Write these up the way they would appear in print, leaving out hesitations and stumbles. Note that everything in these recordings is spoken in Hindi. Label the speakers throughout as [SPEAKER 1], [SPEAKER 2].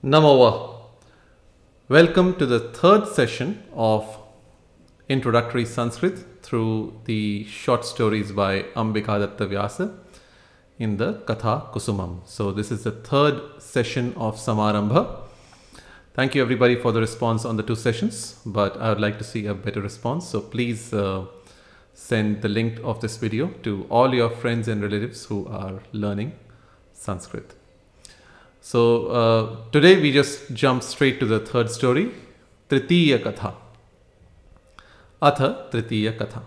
[SPEAKER 1] Namawa. Welcome to the third session of Introductory Sanskrit through the short stories by Ambikadatta Vyasa in the Katha Kusumam. So this is the third session of Samarambha. Thank you everybody for the response on the two sessions, but I would like to see a better response. So please send the link of this video to all your friends and relatives who are learning Sanskrit. So today we just jump straight to the third story, Tritiya Katha. Atha Tritiya Katha.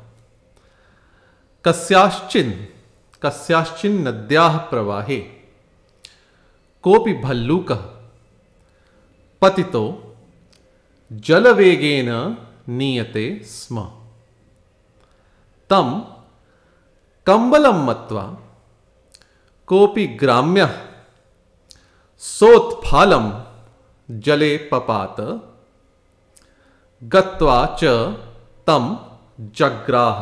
[SPEAKER 1] Kasyashchin nadyah pravahe kopi bhallukah patito jalavegena niyate sma. Tam kambalam matva kopi gramyah सोत्फालम जले पपात गत्वा च तम जग्राह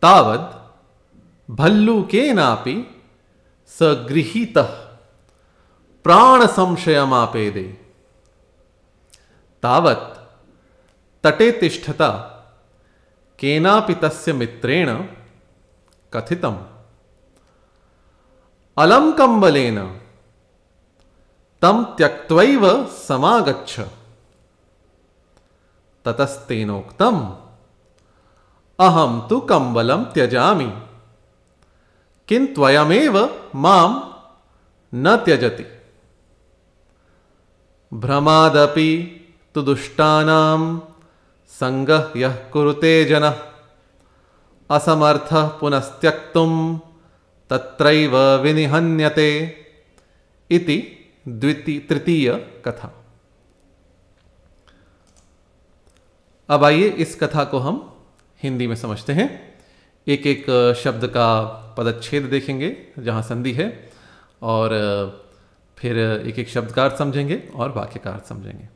[SPEAKER 1] तावद भल्लूकेनापि सगृहीतः प्राण संशयमापेदे तावत् तटे तिष्ठता केनापि तस्य मित्रेण कथितम् अलम कंबलेन तम त्यक्त्वैव समागच्छ ततस्तेनोक्तम् अहम तु कंबलं त्यजामि किंत्वयमेव मां न त्यजति भ्रमादपि तु दुष्टानां संगः यः कुरुते जनः असमर्थः पुनस्त्यक्तुं तत्रैव विनिहन्यते इति तृतीय कथा। अब आइए इस कथा को हम हिंदी में समझते हैं। एक एक शब्द का पदच्छेद देखेंगे जहाँ संधि है, और फिर एक एक शब्द का अर्थ समझेंगे और वाक्य का अर्थ समझेंगे।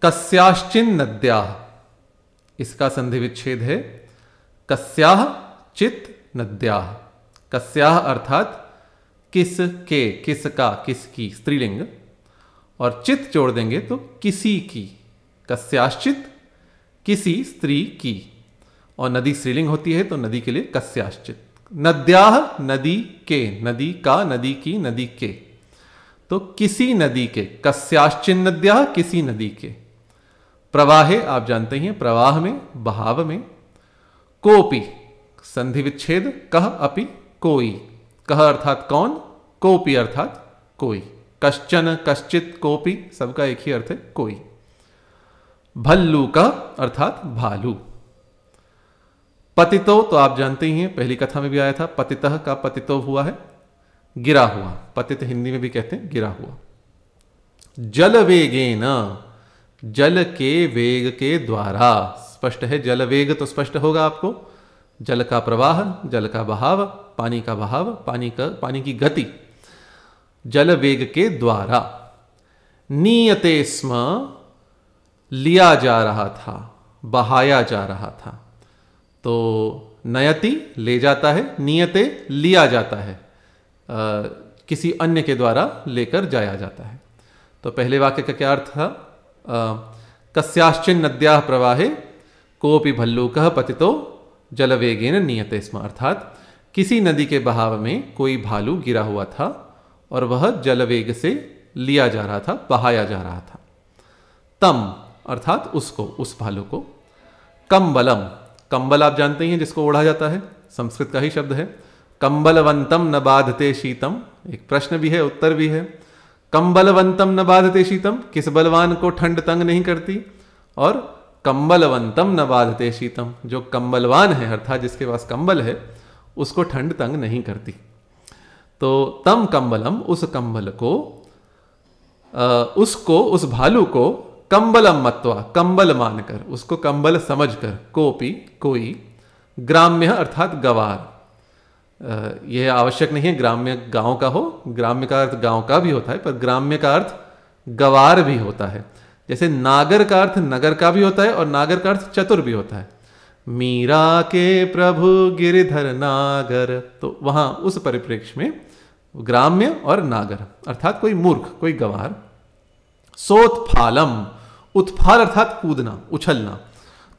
[SPEAKER 1] कस्याश्चिन नद्याः, इसका संधि विच्छेद है कस्याः चित नद्याः। कस्याः अर्थात किस के, किसका, किसकी, स्त्रीलिंग, और चित जोड़ देंगे तो किसी की। कस्याश्चित किसी स्त्री की, और नदी स्त्रीलिंग होती है तो नदी के लिए कस्याश्चित। नद्याः नदी के, नदी का, नदी की, नदी के, तो किसी नदी के। कस्याश्चिन नद्याः किसी नदी के। प्रवाहे आप जानते हैं प्रवाह में, बहाव में। कोपि संधि विच्छेद कह अपि कोई। कह अर्थात कौन, कोपि अर्थात कोई। कश्चन, कश्चित, कोपि सबका एक ही अर्थ है कोई। भल्लू का अर्थात भालू। पतितो तो आप जानते ही हैं, पहली कथा में भी आया था, पतितः का पतितो हुआ है गिरा हुआ। पतित हिंदी में भी कहते हैं गिरा हुआ। जल वेगेन, जल के वेग के द्वारा। स्पष्ट है, जल वेग तो स्पष्ट होगा आपको। जल का प्रवाह, जल का बहाव, पानी का बहाव, पानी की गति। जल वेग के द्वारा। नीयते स्म, लिया जा रहा था, बहाया जा रहा था। तो नयति ले जाता है, नीयते लिया जाता है, किसी अन्य के द्वारा लेकर जाया जाता है। तो पहले वाक्य का क्या अर्थ था? कस्याश्चिन नद्याः प्रवाहे कोपि भल्लूकः पतितो जलवेगेन नीयते स्म। अर्थात किसी नदी के बहाव में कोई भालू गिरा हुआ था और वह जलवेग से लिया जा रहा था, बहाया जा रहा था। तम अर्थात उसको, उस भालू को। कंबलम, कंबल आप जानते हैं जिसको ओढ़ा जाता है, संस्कृत का ही शब्द है। कंबलवंतम न बाधते शीतम, एक प्रश्न भी है उत्तर भी है। कंबलवंतम न बाधते शीतम, किस बलवान को ठंड तंग नहीं करती। और कंबलवंतम न बाधते शीतम, जो कंबलवान है अर्थात जिसके पास कंबल है उसको ठंड तंग नहीं करती। तो तम कंबलम, उस कंबल को, उसको, उस भालू को कंबलम मत्वा, कंबल मानकर, उसको कंबल समझकर, कोपि कोई, ग्राम्य अर्थात गवार। यह आवश्यक नहीं है ग्राम्य गांव का हो, ग्राम्य का अर्थ गांव का भी होता है, पर ग्राम्य का अर्थ गवार भी होता है। जैसे नागर का अर्थ नगर का भी होता है और नागर का अर्थ चतुर भी होता है। मीरा के प्रभु गिरिधर नागर, तो वहां उस परिप्रेक्ष्य में ग्राम्य और नागर अर्थात कोई मूर्ख, कोई गवार। सोत्फालम, उत्फाल अर्थात कूदना, उछलना,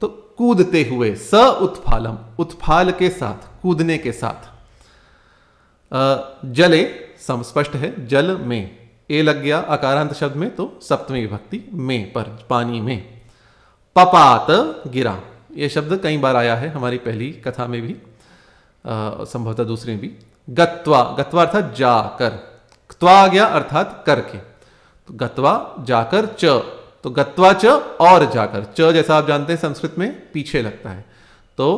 [SPEAKER 1] तो कूदते हुए, स उत्फालम, उत्फाल के साथ, कूदने के साथ। जले स्पष्ट है, जल में, ए लग गया अकारांत शब्द में तो सप्तमी विभक्ति में, पर पानी में। पपात, गिरा, यह शब्द कई बार आया है हमारी पहली कथा में भी, संभवतः दूसरी में भी। गत्वा, गत्वा अर्थात जाकर, क्त्वा आ गया अर्थात करके, तो गत्वा जाकर, च, तो गत्वा च और जाकर, च जैसा आप जानते हैं संस्कृत में पीछे लगता है, तो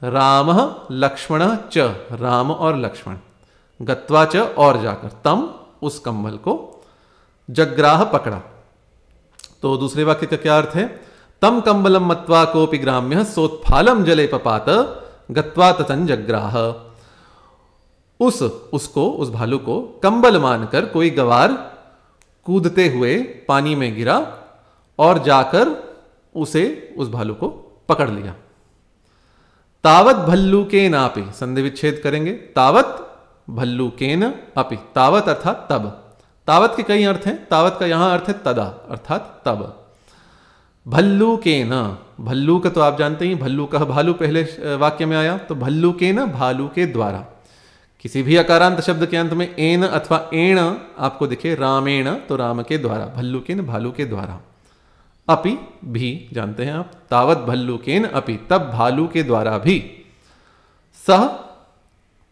[SPEAKER 1] राम लक्ष्मण च, राम और लक्ष्मण, गत्वा च और जाकर, तम उस कंबल को, जग्राह पकड़ा। तो दूसरे वाक्य का क्या अर्थ है? तम कंबलम मत्वा कोपि ग्राम्य सोत्फालम जले पपात गत्वा ततन जग्राह। उसको, उस भालू को कंबल मानकर कोई गवार कूदते हुए पानी में गिरा और जाकर उस भालू को पकड़ लिया। तावत भल्लूकेन अपि, संधि विच्छेद करेंगे, तावत भल्लूकेन अपि, तावत अर्थात तब, तावत के कई अर्थ हैं, तावत का यहां अर्थ है तदा अर्थात तब। भल्लूकेन, भल्लूक तो आप जानते ही, भल्लूक भालू पहले वाक्य में आया, तो भल्लूकेन भालू के द्वारा। किसी भी अकारांत शब्द के अंत में एन अथवा एण आपको दिखे, रामेण तो राम के द्वारा, भल्लूकेन भालू के द्वारा। अपि भी जानते हैं आप, तावत भल्लूकेन अपि, तब भालू के द्वारा भी। सह,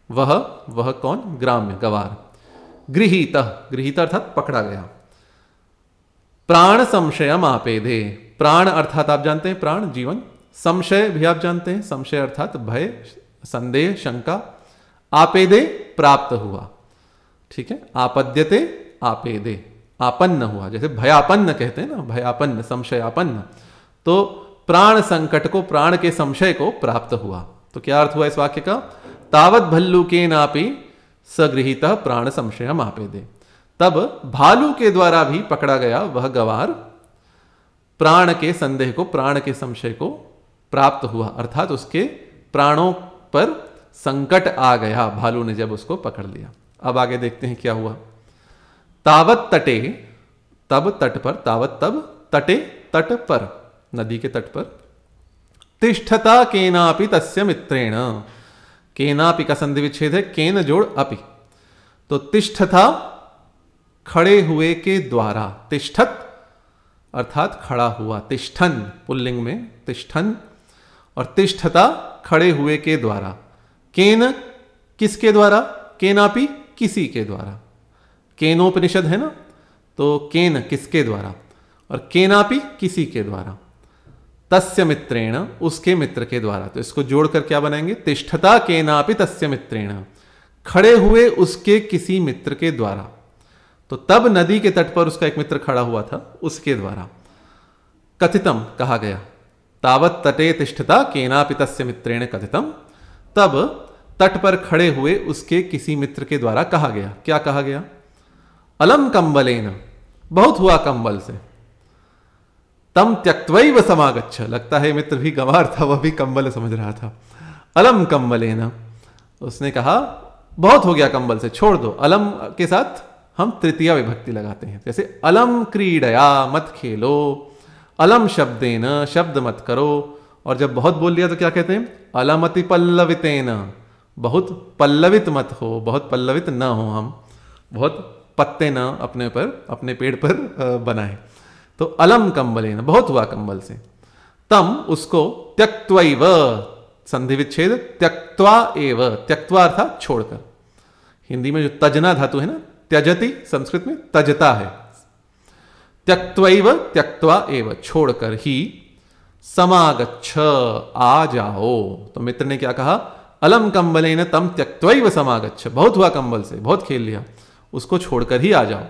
[SPEAKER 1] वह कौन? ग्राम्य, गवार। गृहीत, गृहीत अर्थात पकड़ा गया। प्राण संशयम आपेदे, प्राण अर्थात आप जानते हैं प्राण, जीवन। संशय भी आप जानते हैं, संशय अर्थात भय, संदेह, शंका। आपेदे प्राप्त हुआ, ठीक है। आपद्यते, आपेदे आपन्न हुआ, जैसे भयापन्न कहते हैं ना, भयापन्न, संशयापन्न, तो प्राण संकट को, प्राण के संशय को प्राप्त हुआ। तो क्या अर्थ हुआ इस वाक्य का? तावत भल्लूकेनापि सगृहीत प्राण संशयम आपेदे, तब भालू के द्वारा भी पकड़ा गया वह गवार प्राण के संदेह को, प्राण के संशय को प्राप्त हुआ, अर्थात उसके प्राणों पर संकट आ गया भालू ने जब उसको पकड़ लिया। अब आगे देखते हैं क्या हुआ। तावत तटे, तब तट पर, तावत तब, तटे तट पर, नदी के तट पर। तिष्ठता केनापि तस्य मित्रेण, केनापि का संधि विच्छेद है, केन जोड़ अपि, तो तिष्ठता खड़े हुए के द्वारा, तिष्ठत अर्थात खड़ा हुआ, तिष्ठन पुल्लिंग में तिष्ठन, और तिष्ठता खड़े हुए के द्वारा। केन किसके द्वारा? केनापि किसी के द्वारा, केनोपनिषद है ना, तो केन किसके द्वारा, और केनापि किसी के द्वारा। तस्य मित्रेण उसके मित्र के द्वारा, तो इसको जोड़कर क्या बनाएंगे? तिष्ठता केनापि तस्य मित्रेण, खड़े हुए उसके किसी मित्र के द्वारा। तो तब नदी के तट पर उसका एक मित्र खड़ा हुआ था, उसके द्वारा। कथितम कहा गया, तावत तटे तिष्ठता केनापि तस्य मित्रेण कथितम, तब तट पर खड़े हुए उसके किसी मित्र के द्वारा कहा गया। क्या कहा गया? अलम कंबलेन, बहुत हुआ कंबल से। तम त्यक्त्वैव समागच्छ, लगता है मित्र भी गंवार था, वह भी कंबल समझ रहा था। अलम कंबलेन, उसने कहा बहुत हो गया कंबल से, छोड़ दो। अलम के साथ हम तृतीया विभक्ति लगाते हैं, जैसे अलम क्रीडया, मत खेलो। अलम शब्देन, शब्द मत करो। और जब बहुत बोल लिया तो क्या कहते हैं? अलमति पल्लवितेन, बहुत पल्लवित मत हो, बहुत पल्लवित न हो हम, बहुत पत्ते न अपने पर, अपने पेड़ पर बनाए। तो अलम कंबलेन, बहुत हुआ कंबल से। तम उसको, त्यक्त्वैव संधि विच्छेद, त्यक्त्वा एव, त्यक्त्वा अर्थात छोड़कर। हिंदी में जो तजना धातु है ना, त्यजति संस्कृत में तजता है। त्यक्त्वैव, त्यक्त्वा एव, छोड़कर ही, समागच्छ आ जाओ। तो मित्र ने क्या कहा? अलम कंबलेन तम त्यक्त्वैव समागच्छ, बहुत हुआ कंबल से, बहुत खेल लिया, उसको छोड़कर ही आ जाओ।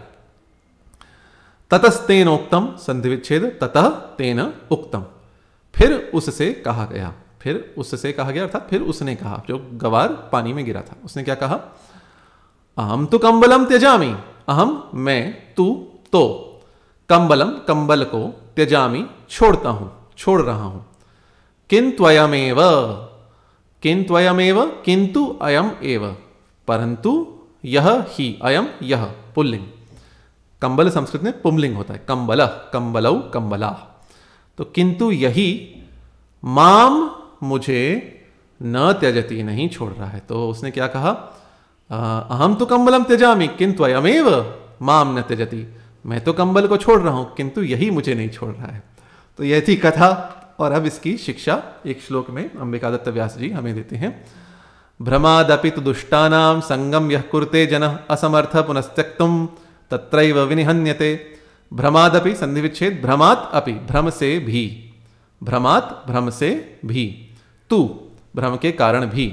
[SPEAKER 1] ततस्तेन उक्तम, संधि विच्छेद, ततः तेन उक्तम, फिर उससे कहा गया, फिर उससे कहा गया अर्थात फिर उसने कहा, जो गवार पानी में गिरा था, उसने क्या कहा? अहम तो कंबलम त्यजामी, अहम मैं, तू तो, कंबलम कंबल को, त्यजामी छोड़ता हूं, छोड़ रहा हूं। किंत्वयमेव, किंत्वयमेव, किंतु अयम एव, परंतु यह ही, अयम यह पुल्लिंग। कंबल संस्कृत में पुंलिंग होता है, कंबल, कंबलौ, कंबला। तो किंतु यही माम, मुझे न त्यजति, नहीं छोड़ रहा है। तो उसने क्या कहा, अहम तो कंबलम त्यजामि किंतु अयमेव माम न त्यजति, मैं तो कंबल को छोड़ रहा हूं किंतु यही मुझे नहीं छोड़ रहा है। तो यह थी कथा, और अब इसकी शिक्षा एक श्लोक में अंबिकादत्त व्यास जी हमें देते हैं। भ्रमादपि तु दुष्टानां संगम यः कुरुते जनः असमर्थ पुनस्त्यक्तुम तत्रैव विनिहन्यते। भ्रमादपि संधि विच्छेद, भ्रमात अपि, भ्रम से भी, भ्रमात भ्रम से भी, तू भ्रम के कारण भी,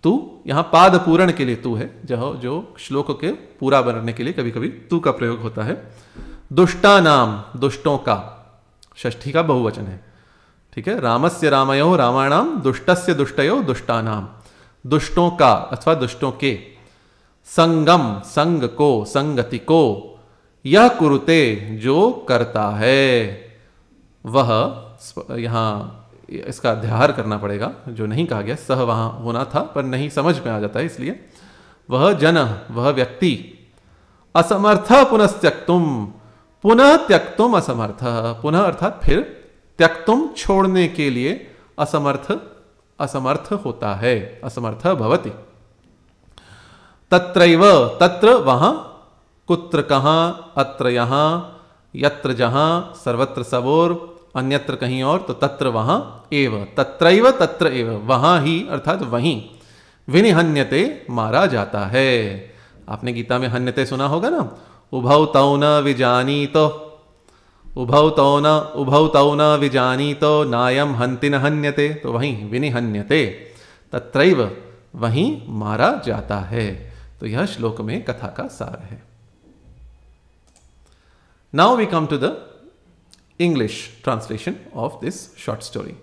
[SPEAKER 1] तू यहाँ पाद पूरण के लिए तू है, जो श्लोक के पूरा बनने के लिए कभी कभी तू का प्रयोग होता है। दुष्टानाम, दुष्टों का, षष्ठी का बहुवचन है, ठीक है। रामस्य रामयो रामाणाम, दुष्टस्य दुष्टयो दुष्टानाम, दुष्टों का अथवा दुष्टों के। संगम, संग को, संगति को। यह कुरुते, जो करता है, वह, यहां इसका अध्याहार करना पड़ेगा, जो नहीं कहा गया, सह वहां होना था पर नहीं समझ में आ जाता है, इसलिए वह जन, वह व्यक्ति, असमर्थ पुनस्त्यक्तुम, पुनः त्यक्तुम असमर्थ, पुनः अर्थात फिर, त्यक्तुम छोड़ने के लिए, असमर्थ, असमर्थ होता है, असमर्थ भवति। तत्रैव, तत्र वहां, कुत्र कहां, अत्र यहां, यत्र जहां, सर्वत्र सबोर, अन्यत्र कहीं और, तो तत्र वहां, एव, तत्रैव तत्र एव, वहां ही अर्थात वहीं, विनिहन्यते, मारा जाता है। आपने गीता में हन्यते सुना होगा ना, उभौ तौ न विजानीतो, उभौ तौ न विजानीतो नायम हन्ति न हन्यते, तो वहीं विनिहन्यते, तत्रैव, वहीं मारा जाता है। तो यह श्लोक में कथा का सार है। Now we come to the English translation of this short story.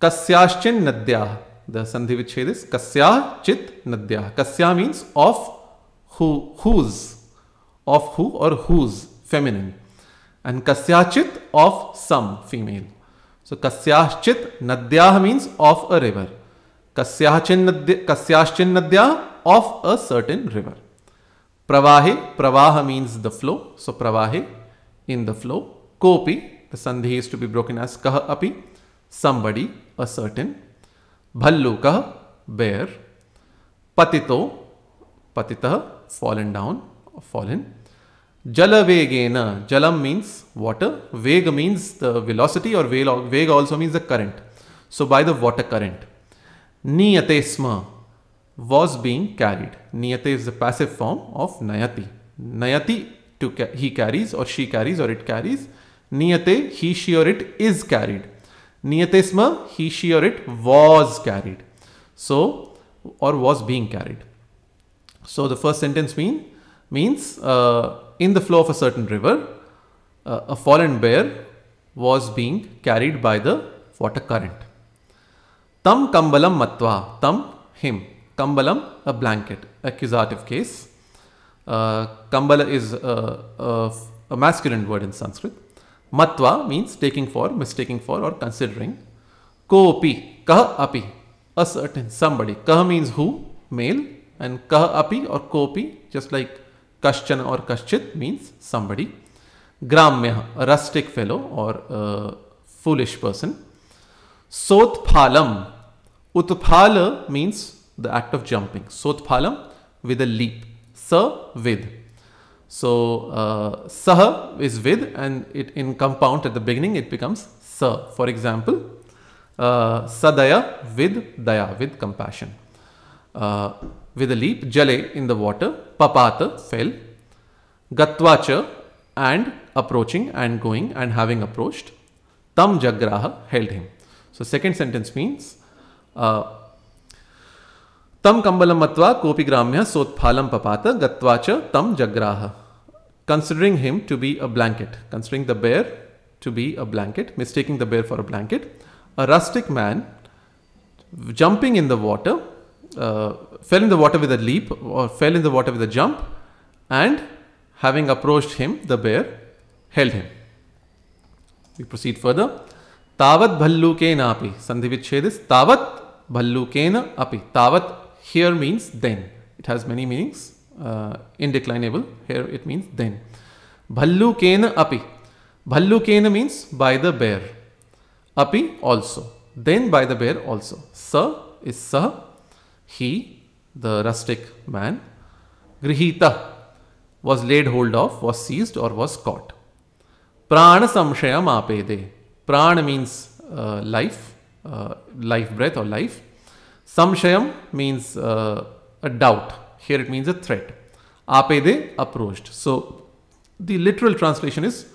[SPEAKER 1] Kasyaschin nadyah. The sandhi vichhed is kasyachit nadyah. Kasya means of who, whose, of who or whose, feminine, and kasyachit of some, female. So kasyachit nadyah means of a river. Kasyachin nadyah, of a certain river. Pravahe, pravaha means the flow. So pravahe, in the flow. Kopi, the sandhi is to be broken as kah api, somebody, a certain. Bhallukah, bear. Patito, patitah, fallen down, fallen. Jalavegena, jalam means water, veg means the velocity, or veg also means the current. So by the water current. Niyate sma, was being carried. Niyate is the passive form of nayati. Nayati, he carries or she carries or it carries. Niyate, he, she or it is carried. Niyate sma, he, she or it was carried. So, or was being carried. So the first sentence means in the flow of a certain river, a fallen bear was being carried by the water current. Tam kambalam matva, tam, him. Kambalam, a blanket, accusative case. Kambala is a masculine word in Sanskrit. Matva means taking for, mistaking for, or considering. Kopi, kah api, a certain, somebody. Kah means who, male, and kah api or kopi, just like kaschan or kaschit, means somebody. Gramya, a rustic fellow or a foolish person. Sotphalam, utphala means the act of jumping. Sotphalam, with a leap. Sa, with. So, saha is with, and it in compound at the beginning it becomes sa. For example, sadaya, with daya, with compassion. With a leap, jale, in the water, papata, fell, gatvacha, and approaching and going and having approached, tam jagraha, held him. So second sentence means tam kambalam matva kopi gramya sotphalam papata gatvacha tam jagraha. Considering him to be a blanket, considering the bear to be a blanket, mistaking the bear for a blanket, a rustic man jumping in the water, fell in the water with a leap or fell in the water with a jump, and having approached him, the bear held him. We proceed further. Tavat bhallukena api. Sandhi vichhed is tavat bhallukena api. Tavat here means then. It has many meanings. indeclinable. Here it means then. Bhallukena api. Bhallukena means by the bear. Api also. Then by the bear also. Sa is sah, he, the rustic man. Grihita was laid hold of, was seized or was caught. Prana samshayam apede. Prana means life, life breath or life. Samshayam means a doubt. Here it means a threat. Apede, approached. So the literal translation is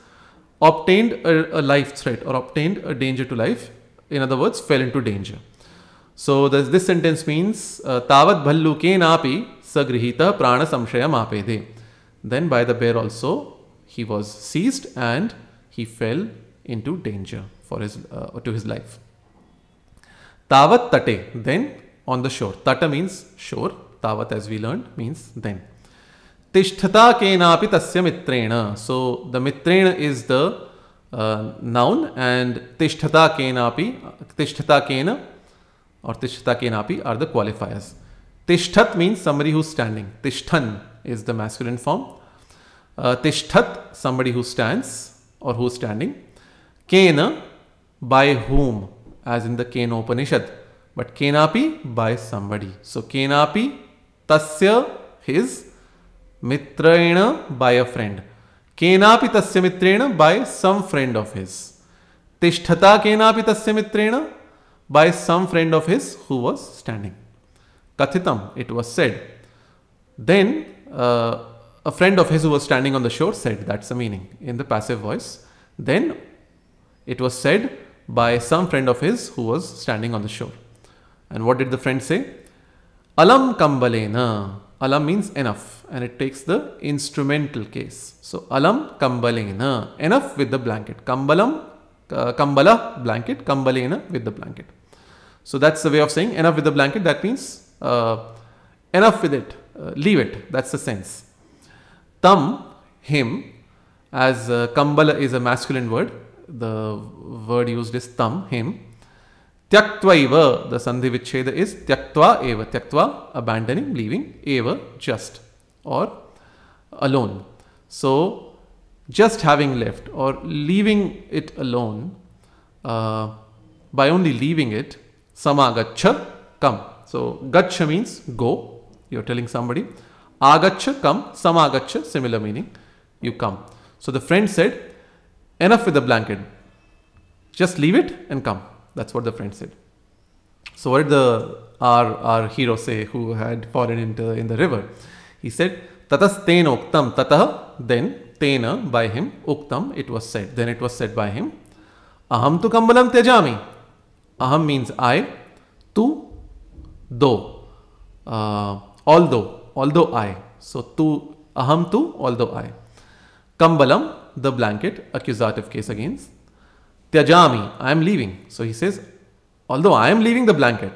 [SPEAKER 1] obtained a life threat or obtained a danger to life. In other words, fell into danger. So this sentence means Tavat bhallukenapi sagrihita prana samshayam apede. Then by the bear also he was seized and he fell into danger for his to his life. Tavat tate, then on the shore. Tata means shore. Tavat, as we learned, means then. Tishtata kenapi tasya mitrena. So the mitrena is the noun and tishtata kenapi, tishtata kena or tishtata kenapi are the qualifiers. Tishthat means somebody who's standing. Tishthan is the masculine form. Tishthat, somebody who stands or who's standing. Kena, by whom, as in the Kena Upanishad. But kenapi, by somebody. So kenapi, tasya, his, mitrena, by a friend. Kenapi tasya mitrena, by some friend of his. Tishtata kenapi tasya mitrena, by some friend of his who was standing. Kathitam, it was said. Then a friend of his who was standing on the shore said, that's the meaning in the passive voice. Then it was said by some friend of his who was standing on the shore. And what did the friend say? Alam kambalena. Alam means enough and it takes the instrumental case. So alam kambalena, enough with the blanket. Kambalam, kambala, blanket, kambalena, with the blanket. So that's the way of saying enough with the blanket. That means enough with it, leave it. That's the sense. Tam, him, as kambala is a masculine word. The word used is tam, him. Tyaktva eva, the sandhi vichcheda is tyaktva eva. Tyaktva, abandoning, leaving, eva, just or alone. So just having left or leaving it alone, by only leaving it, samagacha, come. So gacha means go, you're telling somebody. Agacha, come, samagacha, similar meaning, you come. So the friend said, enough with the blanket, just leave it and come. That's what the friend said. So what did our hero say who had fallen in the river? He said, tatas tena uktam, tatah, then, tena, by him, uktam, it was said. Then it was said by him, aham tu kambalam tyajami. Aham means I, tu, though, although I. So tu, aham tu, although I. Kambalam, the blanket, accusative case against. Tyajami, I am leaving. So he says, although I am leaving the blanket.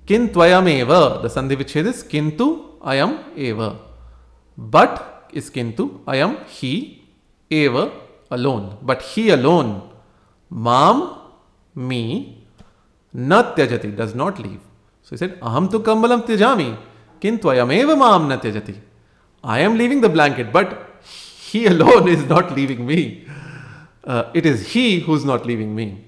[SPEAKER 1] Kintvayam eva, the sandhi vichcheda is kintu ayam eva. But is kintu, ayam, he, eva, alone. But he alone, mam, me, na tyajati, does not leave. So he said, aham tu kambalam tyajami, kintvayam eva mam na tyajati. I am leaving the blanket, but he alone is not leaving me. It is he who's not leaving me.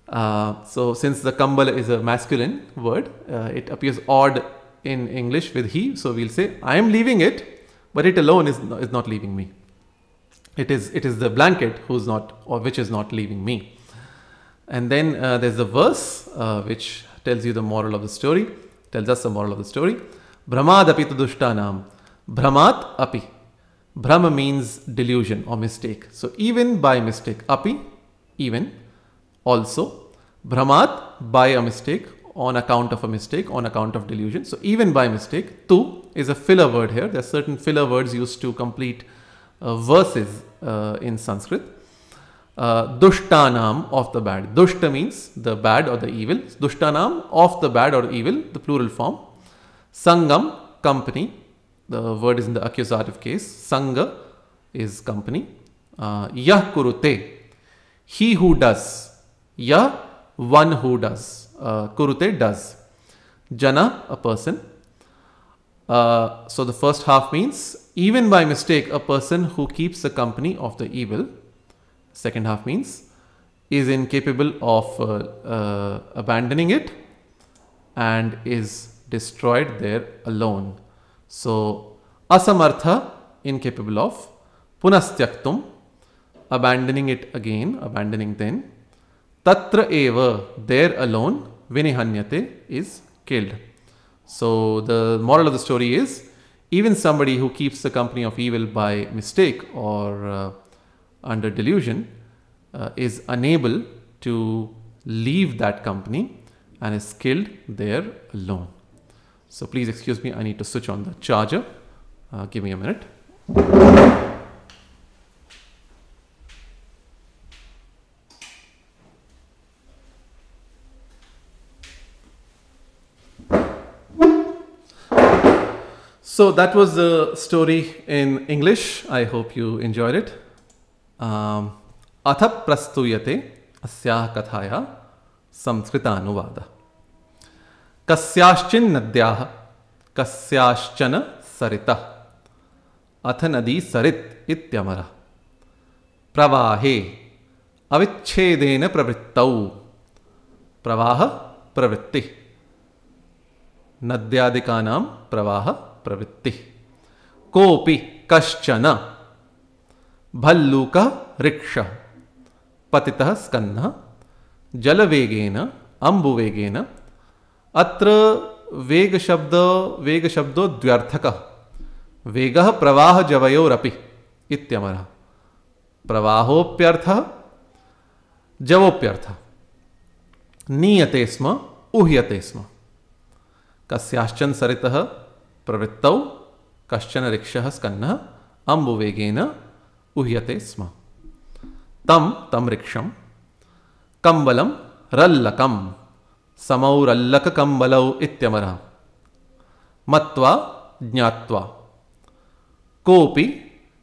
[SPEAKER 1] So since the kambala is a masculine word, it appears odd in English with he. So we'll say, I am leaving it, but it alone is not leaving me. It is the blanket who's not, or which is not leaving me. And then there's the verse which tells you the moral of the story, tells us the moral of the story. Brahmad api dushtanam. Brahmat api. Brahma means delusion or mistake. So even by mistake, api, even, also, Brahmat, by a mistake, on account of a mistake, on account of delusion. So even by mistake, tu is a filler word here. There are certain filler words used to complete verses in Sanskrit. Dushtanam, of the bad. Dushta means the bad or the evil. Dushtanam, of the bad or evil, the plural form. Sangam, company. The word is in the accusative case. Sangha is company. Yah kurute, he who does. Yah, one who does. Kurute, does. Jana, a person. So the first half means even by mistake a person who keeps the company of the evil. Second half means is incapable of abandoning it and is destroyed there alone. So asamartha, incapable of, punastyaktum, abandoning it again, abandoning then, tatra eva, there alone, vinihanyate, is killed. So the moral of the story is, even somebody who keeps the company of evil by mistake or under delusion is unable to leave that company and is killed there alone. So please excuse me, I need to switch on the charger. Give me a minute. So that was the story in English. I hope you enjoyed it. अथ प्रस्तूयते अस्याः कथायाः संस्कृतानुवादः। कस्याश्चिन् नद्याः कस्याश्चन सरितः अथ नदी सरित् इत्यमरः प्रवाहे अविच्छेदेन प्रवृत्तौ प्रवाह प्रवृत्ति नद्यादिकानां प्रवाह प्रवृत्ति कोऽपि कश्चन भल्लूकः ऋक्षः पतितः स्कन्धः जलवेगेन अम्बुवेगेन। अत्र वेगशब्दो द्व्यर्थकः। वेगः प्रवाहजवयोरपि इत्यमरः। प्रवाहोऽप्यर्थः जवोऽप्यर्थः। नीयते स्म उह्यते स्म। कस्याश्चन सरितः प्रवृत्तौ कश्चन ऋक्षः स्कन्धः अम्बुवेगेन उह्यते स्म। तं ऋक्षं कम्बलं रल्लकं समौ रल्लककम्बलौ इत्यमरः मत्वा ज्ञात्वा कोऽपि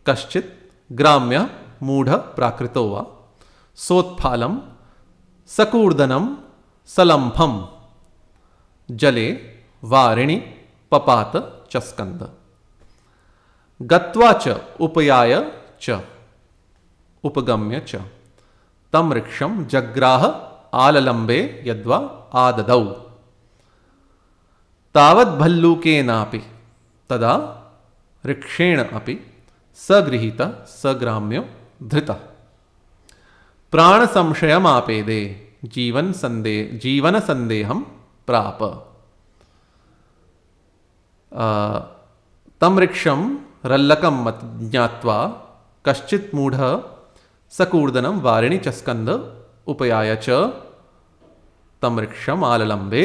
[SPEAKER 1] कश्चित् ग्राम्यः मूढः प्राकृतो वा सोत्फालं सकूर्दनं सलम्फं जले वारिणि पपात च स्कन्द गत्वा च उपयाय च उपगम्य च तं ऋक्षं जग्राह आललम्बे यद्वा आददौ तावद्भल्लूकेनापि तदा ऋक्षेण अपि सगृहीतः सग्राम्यो धृतः प्राणसंशयमापेदे जीवनसन्देहं प्राप। तं ऋक्षं रल्लकं ज्ञात्वा कश्चित् मूढः सकूर्दनं वारिणि च स्कन्द उपयाय च तं ऋक्षम् आललम्बे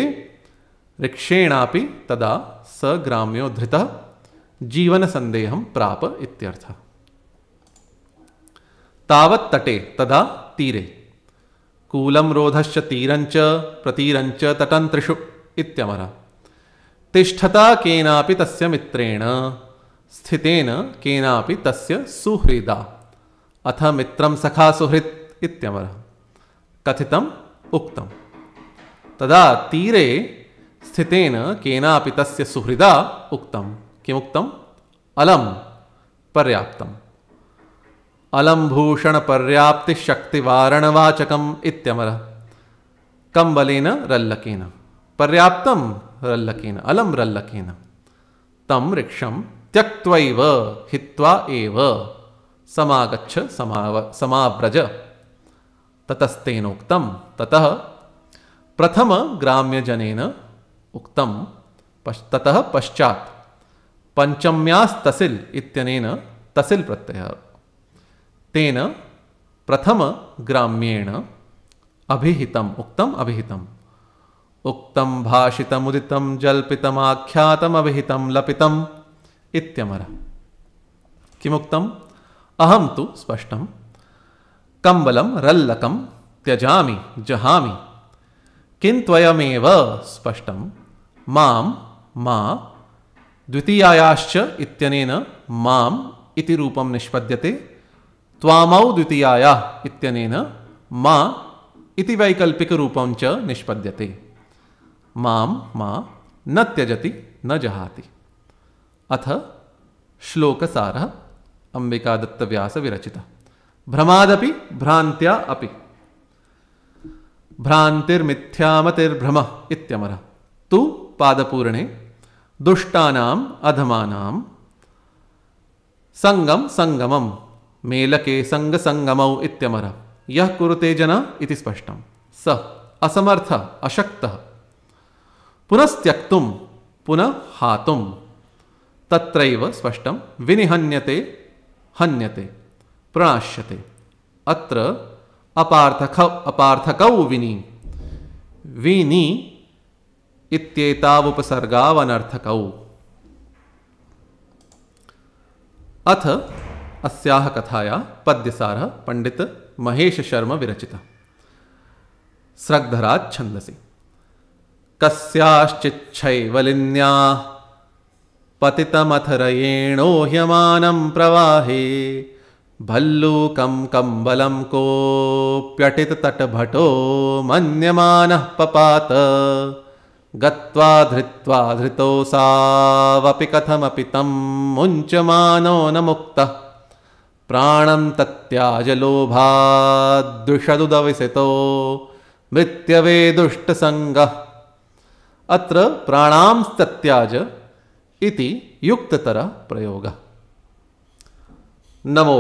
[SPEAKER 1] ऋक्षेणापि तदा स ग्राम्यो धृतः जीवनसन्देहं प्राप इत्यर्थः। तावत् तटे तदा तीरे कूलं रोधश्च तीरञ्च प्रतीरञ्च तटन्त्रिषु इत्यमरः तिष्ठता केनापि तस्य मित्रेण स्थितेन केनापि तस्य सुहृदा अथ मित्रं सखा सुहृत् इत्यमरः कथितम् उक्तम्। तदा तीरे स्थितेन केनापि तस्य सुहृदा उक्तम्। किमुक्तम्? अलं पर्याप्तम्। अलं भूषणपर्याप्तिशक्तिवारणवाचकम् इत्यमरः कम्बलेन रल्लकेन पर्याप्तं रल्लकेन अलं रल्लकेन तं ऋक्षं त्यक्त्वैव हित्वा एव समागच्छ समाव्रज। ततस्तेनोक्तं ततः प्रथम ग्राम्यजनेन उक्तं ततः पश्चात् पंचम्यास्तसिल् इत्यनेन तसिल् प्रत्ययः तेन प्रथम ग्राम्येण अभिहितम् उक्तम् अभिहितम् उक्तं भाषितमुदितं जल्पितमाख्यातम् अभिहितं लपितम् इत्यमरः। किमुक्तम्? अहं तु स्पष्टं कम्बलं रल्लकं त्यजामि जहामि किन्त्वयमेव स्पष्टं मां मा द्वितीयायाश्च इत्यनेन माम् इति रूपं निष्पद्यते त्वामौ द्वितीयाया इत्यनेन मा इति वैकल्पिकरूपं च निष्पद्यते। मां मा न त्यजति न जहाति। अथ श्लोकसारः अंबिकादत्तव्यासविरचितः। भ्रमादपि भ्रान्त्या अपि भ्रान्तिर्मिथ्यामतिर्भ्रमः इत्यमरः तु पादपूर्णे दुष्टानाम् अधमानां संगम संगमम मेलके संग संगमौ इत्यमरः यः कुरुते जनः इति स्पष्टं स असमर्थः अशक्तः पुनस्त्यक्तुं पुनः हातुं तत्रैव स्पष्टं विनिहन्यते हन्यते प्रणाश्यते अत्र अपार्थकौ विनी इत्येतावुपसर्गावनर्थकौ। अथ अस्याः कथायाः पद्यसारः पंडित महेश शर्मा विरचितः। स्रग्धरात् छन्दसि कस्याश्चिच्छैवलिन्या पतितमथरयेणो ह्यमानं प्रवाहे भल्लूकं कम्बलं कोऽप्यटिततटभटो मन्यमानः पपात गत्वा धृत्वा धृतोऽसावपि कथमपि तं मुञ्चमानो न मुक्तः प्राणं तत्याज लोभाद्दृषदुदविसितो मृत्यवे दुष्टसङ्गः। अत्र प्राणांस्तत्याज इति युक्ततरः प्रयोगः। नमो